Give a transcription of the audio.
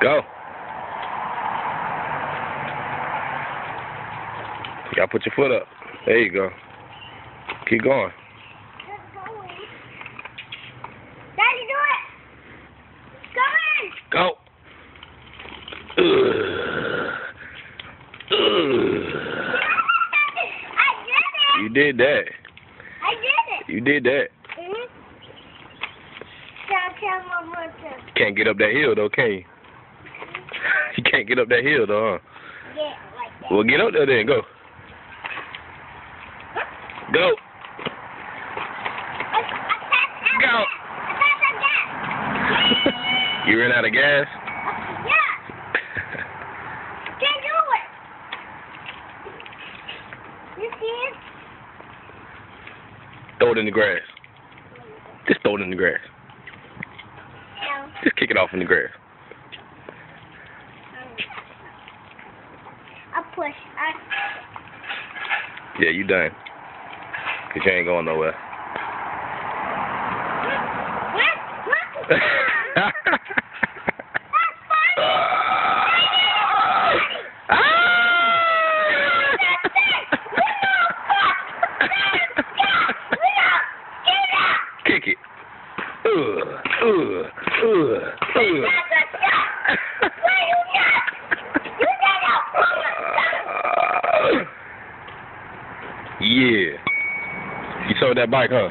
Go. You gotta put your foot up. There you go. Keep going. Daddy, do it. Come on. Go. I did it. You did that. I did it. You did that. You can't get up that hill though, can you? You can't get up that hill though, huh? Yeah, like that. Well, get up there then. Go. Go. Go. You ran out of gas? Yeah. Can't do it. You see it? Throw it in the grass. Just throw it in the grass. No. Just kick it off in the grass. I push. Yeah, you done. Cause you ain't going nowhere. Kick it. Yeah. You sold that bike, huh?